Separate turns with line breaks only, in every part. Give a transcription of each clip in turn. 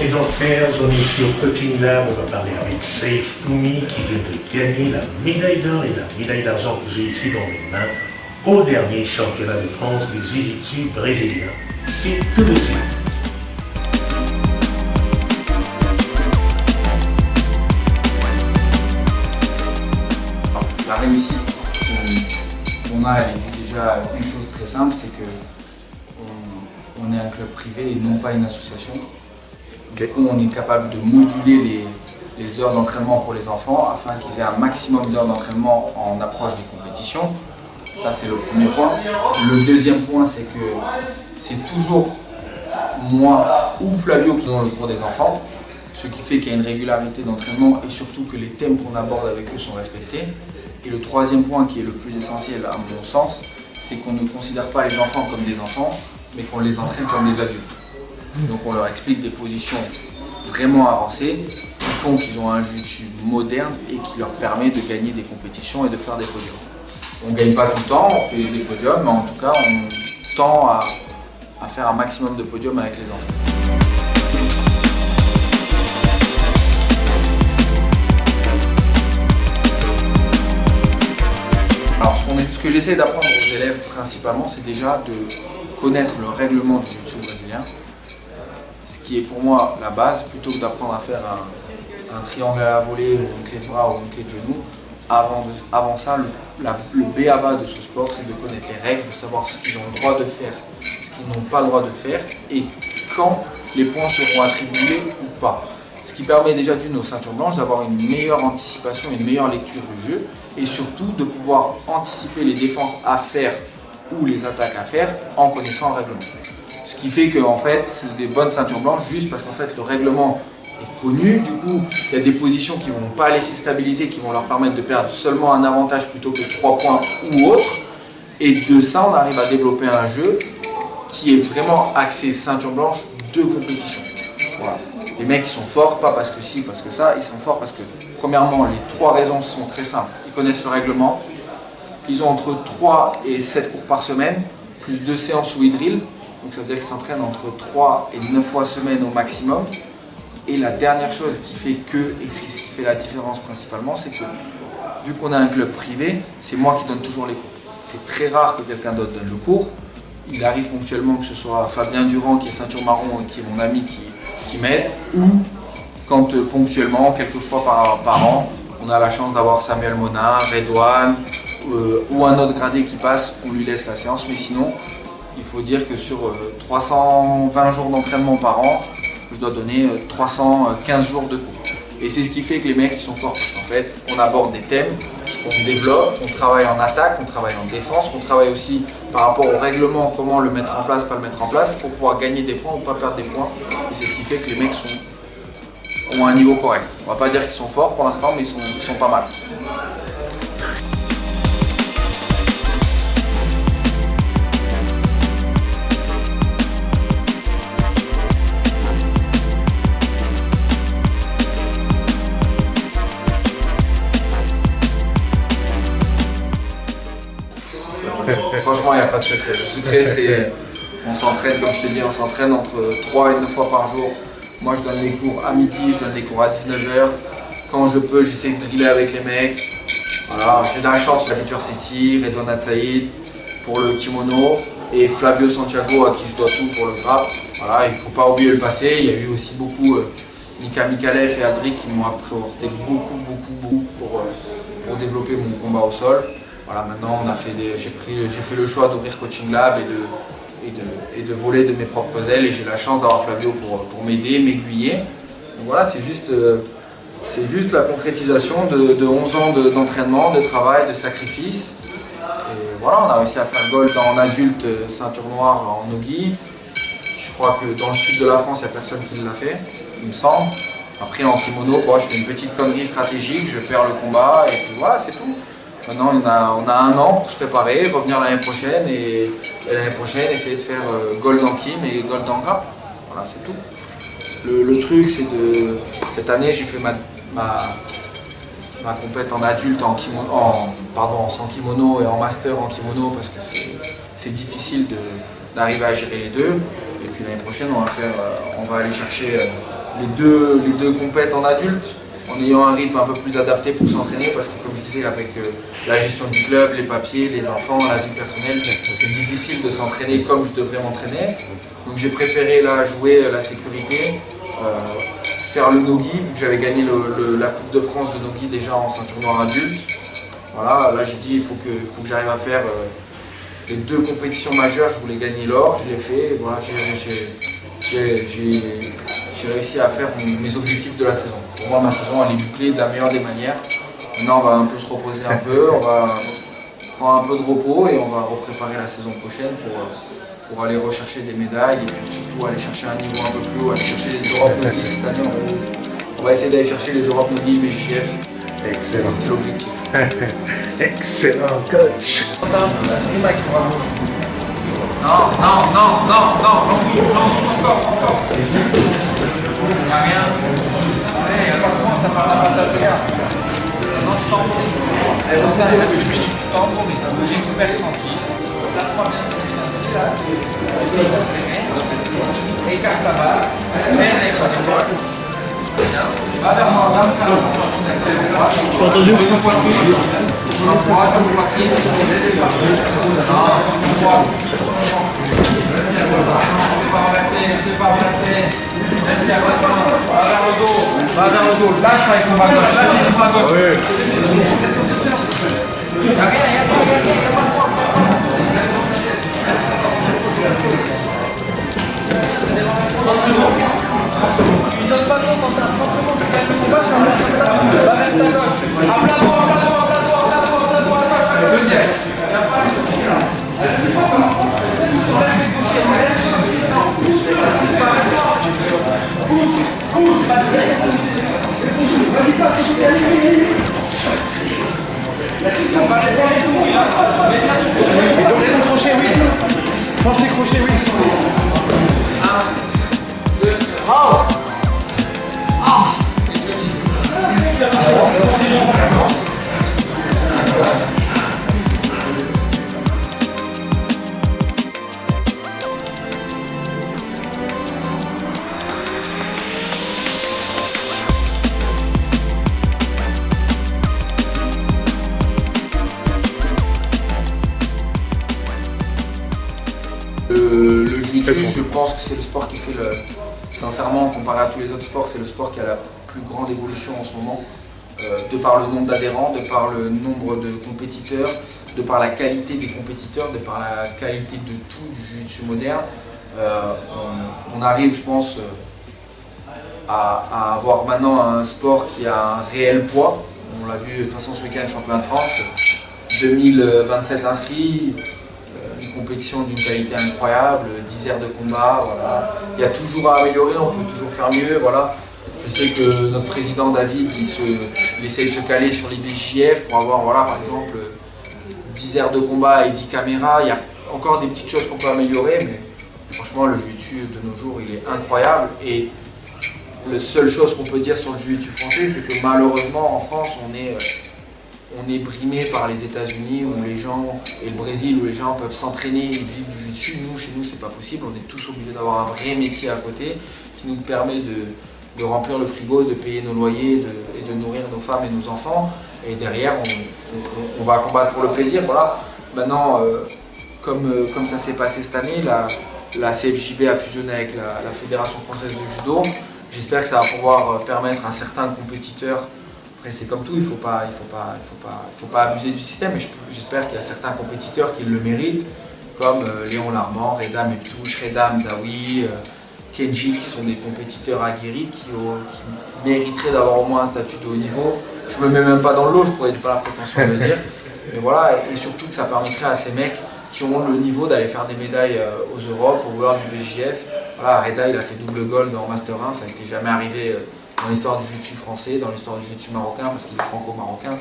c'est Jean-Serge, on est sur Coaching Lab, on va parler avec Safe Toumi qui vient de gagner la médaille d'or et la médaille d'argent que j'ai ici dans mes mains au dernier championnat de France de Jiu-Jitsu brésilien. C'est tout de suite.
La réussite qu'on a, elle est déjà une chose très simple, c'est que on est un club privé et non pas une association. Du coup, on est capable de moduler les heures d'entraînement pour les enfants afin qu'ils aient un maximum d'heures d'entraînement en approche des compétitions. Ça, c'est le premier point. Le deuxième point, c'est que c'est toujours moi ou Flavio qui donnent le cours des enfants, ce qui fait qu'il y a une régularité d'entraînement et surtout que les thèmes qu'on aborde avec eux sont respectés. Et le troisième point qui est le plus essentiel à mon sens, c'est qu'on ne considère pas les enfants comme des enfants, mais qu'on les entraîne comme des adultes. Donc on leur explique des positions vraiment avancées qui font qu'ils ont un jiu-jitsu moderne et qui leur permet de gagner des compétitions et de faire des podiums. On ne gagne pas tout le temps, on fait des podiums, mais en tout cas on tend à faire un maximum de podiums avec les enfants. Alors ce que j'essaie d'apprendre aux élèves principalement, c'est déjà de connaître le règlement du jiu-jitsu brésilien, ce qui est pour moi la base, plutôt que d'apprendre à faire un triangle à la volée, une clé de bras ou une clé de genou. Avant ça, le b.a.-ba de ce sport, c'est de connaître les règles, de savoir ce qu'ils ont le droit de faire, ce qu'ils n'ont pas le droit de faire et quand les points seront attribués ou pas. Ce qui permet déjà aux ceintures blanches d'avoir une meilleure anticipation, une meilleure lecture du jeu et surtout de pouvoir anticiper les défenses à faire ou les attaques à faire en connaissant le règlement. Ce qui fait que en fait, c'est des bonnes ceintures blanches juste parce qu'en fait le règlement est connu, du coup il y a des positions qui ne vont pas laisser stabiliser, qui vont leur permettre de perdre seulement un avantage plutôt que 3 points ou autre. Et de ça, on arrive à développer un jeu qui est vraiment axé ceinture blanche de compétition. Voilà. Les mecs ils sont forts, pas parce que si, parce que ça, ils sont forts parce que premièrement, les 3 raisons sont très simples. Ils connaissent le règlement, ils ont entre 3 et 7 cours par semaine, plus 2 séances ou drill. Donc ça veut dire qu'ils s'entraînent entre 3 et 9 fois semaine au maximum. Et la dernière chose qui fait que, et ce qui fait la différence principalement, c'est que vu qu'on a un club privé, c'est moi qui donne toujours les cours. C'est très rare que quelqu'un d'autre donne le cours. Il arrive ponctuellement que ce soit Fabien Durand qui est ceinture marron et qui est mon ami qui m'aide, ou quand ponctuellement, quelques fois par an, on a la chance d'avoir Samuel Monin, Redouane ou un autre gradé qui passe, on lui laisse la séance. Mais sinon, il faut dire que sur 320 jours d'entraînement par an, je dois donner 315 jours de cours. Et c'est ce qui fait que les mecs ils sont forts parce qu'en fait, on aborde des thèmes, on développe, on travaille en attaque, on travaille en défense, on travaille aussi par rapport au règlement, comment le mettre en place, pas le mettre en place, pour pouvoir gagner des points ou pas perdre des points. Et c'est ce qui fait que les mecs ont un niveau correct. On va pas dire qu'ils sont forts pour l'instant, mais ils sont pas mal. Franchement, il n'y a pas de secret. Le secret, c'est on s'entraîne, comme je te dis, on s'entraîne entre 3 et 9 fois par jour. Moi, je donne les cours à midi, je donne les cours à 19h. Quand je peux, j'essaie de driller avec les mecs. Voilà, j'ai de la chance, l'habitude c'est Tir, Redouane Saïd pour le kimono et Flavio Santiago à qui je dois tout pour le grappe. Voilà, il ne faut pas oublier le passé. Il y a eu aussi beaucoup Mika Mikalev et Aldric qui m'ont apporté beaucoup pour développer mon combat au sol. Voilà, maintenant j'ai fait le choix d'ouvrir Coaching Lab et de voler de mes propres ailes et j'ai la chance d'avoir Flavio pour m'aider, m'aiguiller. Donc voilà, c'est juste la concrétisation de 11 ans d'entraînement, de travail, de sacrifice. Et voilà, on a réussi à faire gold en adulte, ceinture noire en nogi. Je crois que dans le sud de la France, il n'y a personne qui l'a fait, il me semble. Après en kimono, je fais une petite connerie stratégique, je perds le combat et puis voilà, c'est tout. Maintenant, on a 1 an pour se préparer, revenir l'année prochaine et l'année prochaine essayer de faire gold en kim et gold en grappe. Voilà, c'est tout. Le truc, c'est cette année, j'ai fait ma compète en adulte sans kimono et en master en kimono parce que c'est difficile d'arriver à gérer les deux. Et puis l'année prochaine, on va aller chercher les deux compètes en adulte, en ayant un rythme un peu plus adapté pour s'entraîner, parce que comme je disais, avec la gestion du club, les papiers, les enfants, la vie personnelle, c'est difficile de s'entraîner comme je devrais m'entraîner. Donc j'ai préféré là jouer la sécurité, faire le no-gi, vu que j'avais gagné la Coupe de France de no-gi déjà en ceinture noire adulte. Voilà, là j'ai dit il faut que j'arrive à faire les deux compétitions majeures, je voulais gagner l'or, je l'ai fait, et voilà, j'ai réussi à faire mes objectifs de la saison. Pour moi, ma saison elle est bouclée de la meilleure des manières. Maintenant, on va un peu se reposer un peu, on va prendre un peu de repos et on va repréparer la saison prochaine pour aller rechercher des médailles et puis surtout aller chercher un niveau un peu plus haut, aller chercher les Europes Nogi cette année. On va essayer d'aller chercher les Europes Nogi, BJF.
Excellent.
C'est l'objectif.
Excellent, coach.
Non, encore. Il n'y a rien. Ouais, il n'y a pas de point, ça part d'un passage de garde. Non, tu temporise. Elle revient à 1 minute, tu temporises. Récupère tranquille. Place-moi bien serré. Écarte la base. Mets avec la droite. Va vers moi, va me faire un point. Entendu. Une poitrine. Un droit, une poitrine. Pas renverser. Va vers le dos. Lâche avec ton bras gauche. Lâche avec ton bras gauche. Il n'y a rien, il n'y a pas de point. Tu ne donnes pas de nom quand tu as 30 secondes. Tu vas va vers ta gauche. À plat droit, à gauche. Deuxième. Il n'y a pas de souci là.
Crochet, oui. Franche tes crochets, oui.
1, 2, 3. Le jiu-jitsu, je pense que c'est le sport qui fait sincèrement, comparé à tous les autres sports, c'est le sport qui a la plus grande évolution en ce moment, de par le nombre d'adhérents, de par le nombre de compétiteurs, de par la qualité des compétiteurs, de par la qualité de tout du jiu-jitsu moderne. On arrive, je pense, à avoir maintenant un sport qui a un réel poids. On l'a vu de toute façon ce week-end, championnat de France, 2027 inscrits. Une compétition d'une qualité incroyable, 10 heures de combat, voilà. Il y a toujours à améliorer, on peut toujours faire mieux, voilà. Je sais que notre président David, il essaie de se caler sur les BJF pour avoir, voilà, par exemple, 10 heures de combat et 10 caméras. Il y a encore des petites choses qu'on peut améliorer, mais franchement, le jiu-jitsu de nos jours, il est incroyable. Et la seule chose qu'on peut dire sur le jiu-jitsu français, c'est que malheureusement, en France, on est brimé par les États-Unis où les gens, et le Brésil où les gens peuvent s'entraîner et vivre du jiu-jitsu. Nous, chez nous, c'est pas possible. On est tous obligés d'avoir un vrai métier à côté qui nous permet de remplir le frigo, de payer nos loyers et de nourrir nos femmes et nos enfants. Et derrière, on va combattre pour le plaisir. Voilà. Maintenant, comme ça s'est passé cette année, la CFJB a fusionné avec la Fédération française de judo. J'espère que ça va pouvoir permettre à certains compétiteurs. Après c'est comme tout, il ne faut pas abuser du système, mais j'espère qu'il y a certains compétiteurs qui le méritent, comme Léon Larmand, Redam Eptouche, Redam Zawi, Kenji, qui sont des compétiteurs aguerris qui mériteraient d'avoir au moins un statut de haut niveau. Je ne me mets même pas dans le lot, je pourrais pas la prétention de le dire. Mais voilà, et surtout que ça permettrait à ces mecs qui ont le niveau d'aller faire des médailles aux Europes, au World du BJF. Voilà, Reda, il a fait double gold en Master 1, ça n'était jamais arrivé dans l'histoire du jiu-jitsu français, dans l'histoire du jiu-jitsu marocain, parce qu'il est franco-marocain.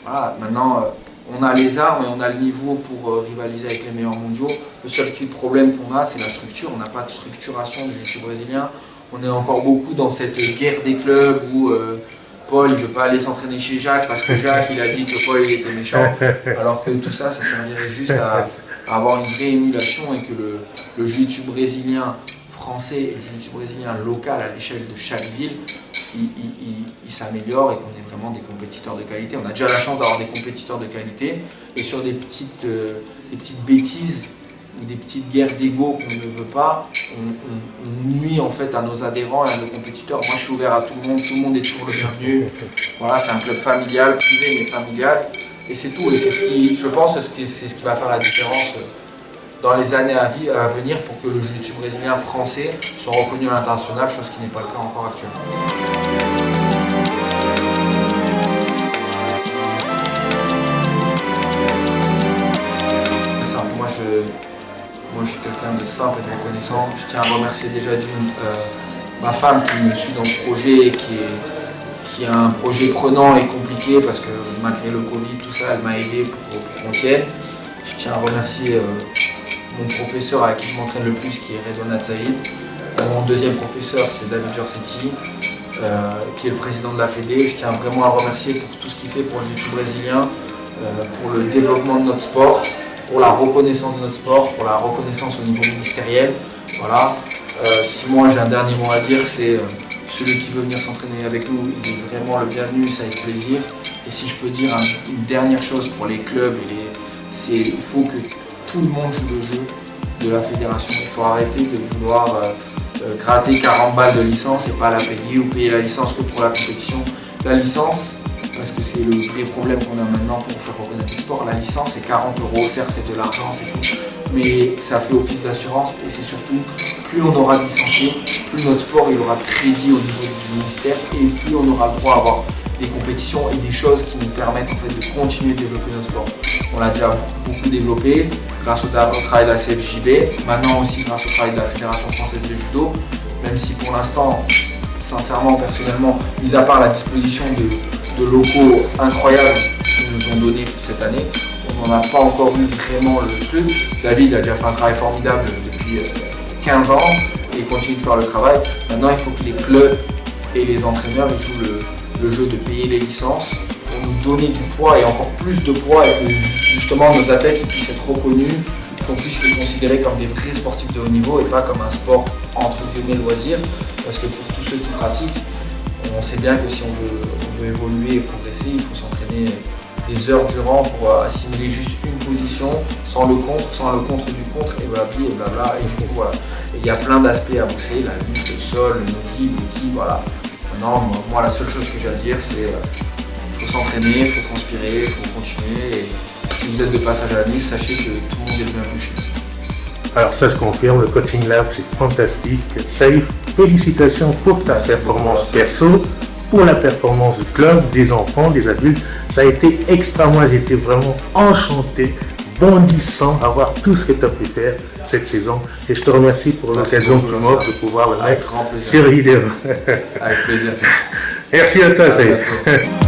Voilà, maintenant, on a les armes et on a le niveau pour rivaliser avec les meilleurs mondiaux. Le seul problème qu'on a, c'est la structure. On n'a pas de structuration du jiu-jitsu brésilien. On est encore beaucoup dans cette guerre des clubs où Paul ne veut pas aller s'entraîner chez Jacques parce que Jacques il a dit que Paul il était méchant. Alors que tout ça, ça servirait juste à avoir une vraie émulation et que le jiu-jitsu brésilien français et le jiu-jitsu brésilien local à l'échelle de chaque ville, il s'améliore et qu'on est vraiment des compétiteurs de qualité. On a déjà la chance d'avoir des compétiteurs de qualité et sur des petites bêtises ou des petites guerres d'ego qu'on ne veut pas, on nuit en fait à nos adhérents et à nos compétiteurs. Moi je suis ouvert à tout le monde est toujours le bienvenu. Voilà, c'est un club familial, privé mais familial et c'est tout. Et c'est ce qui, je pense, c'est ce qui va faire la différence dans les années à venir pour que le jiu-jitsu brésilien français soit reconnu à l'international, chose qui n'est pas le cas encore actuellement. C'est simple, moi je suis quelqu'un de simple et de reconnaissant. Je tiens à remercier déjà ma femme qui me suit dans ce projet, qui a un projet prenant et compliqué parce que malgré le Covid, tout ça, elle m'a aidé pour qu'on tienne. Je tiens à remercier mon professeur avec qui je m'entraîne le plus, qui est Redouane Saïd. Mon deuxième professeur, c'est David Giorsetti, qui est le président de la Fédé. Je tiens vraiment à le remercier pour tout ce qu'il fait pour le jiu-jitsu brésilien, pour le développement de notre sport, pour la reconnaissance de notre sport, pour la reconnaissance au niveau ministériel. Voilà. Si moi j'ai un dernier mot à dire, c'est celui qui veut venir s'entraîner avec nous, il est vraiment le bienvenu, ça avec plaisir. Et si je peux dire une dernière chose pour les clubs, c'est qu'il faut que tout le monde joue le jeu de la fédération. Il faut arrêter de vouloir gratter 40 balles de licence et pas la payer ou payer la licence que pour la compétition. La licence, parce que c'est le vrai problème qu'on a maintenant pour faire reconnaître le sport, la licence c'est 40 €, certes c'est de l'argent, c'est tout, mais ça fait office d'assurance et c'est surtout, plus on aura de licenciés, plus notre sport il aura de crédit au niveau du ministère et plus on aura le droit à avoir des compétitions et des choses qui nous permettent en fait de continuer de développer notre sport. On l'a déjà beaucoup développé grâce au travail de la CFJB, maintenant aussi grâce au travail de la Fédération Française de Judo, même si pour l'instant, sincèrement, personnellement, mis à part la disposition de locaux incroyables qu'ils nous ont donnés cette année, on n'en a pas encore eu vraiment le truc. David a déjà fait un travail formidable depuis 15 ans et il continue de faire le travail. Maintenant, il faut que les clubs et les entraîneurs ils jouent le jeu de payer les licences pour nous donner du poids et encore plus de poids et que justement nos athlètes ils puissent être reconnus, qu'on puisse les considérer comme des vrais sportifs de haut niveau et pas comme un sport entre guillemets loisir, parce que pour tous ceux qui pratiquent, on sait bien que si on veut évoluer et progresser, il faut s'entraîner des heures durant pour assimiler juste une position, sans le contre du contre et blabla. Et voilà. Il y a plein d'aspects à bosser, la lutte, le sol, le no-gi, le ki, voilà. Maintenant, moi la seule chose que j'ai à dire c'est il faut s'entraîner, il faut transpirer, il faut continuer. Et si vous êtes de passage à Nice, sachez que tout le monde est bienvenu chez nous.
Alors ça se confirme, le coaching lab c'est fantastique. Saïf, félicitations pour ta performance perso, pour la performance du club, des enfants, des adultes. Ça a été extra, moi j'étais vraiment enchanté, bondissant à voir tout ce que tu as pu faire cette saison. Et je te remercie pour l'occasion que tu m'offres de pouvoir le mettre sur vidéo.
Avec plaisir.
Merci à toi, Saïf.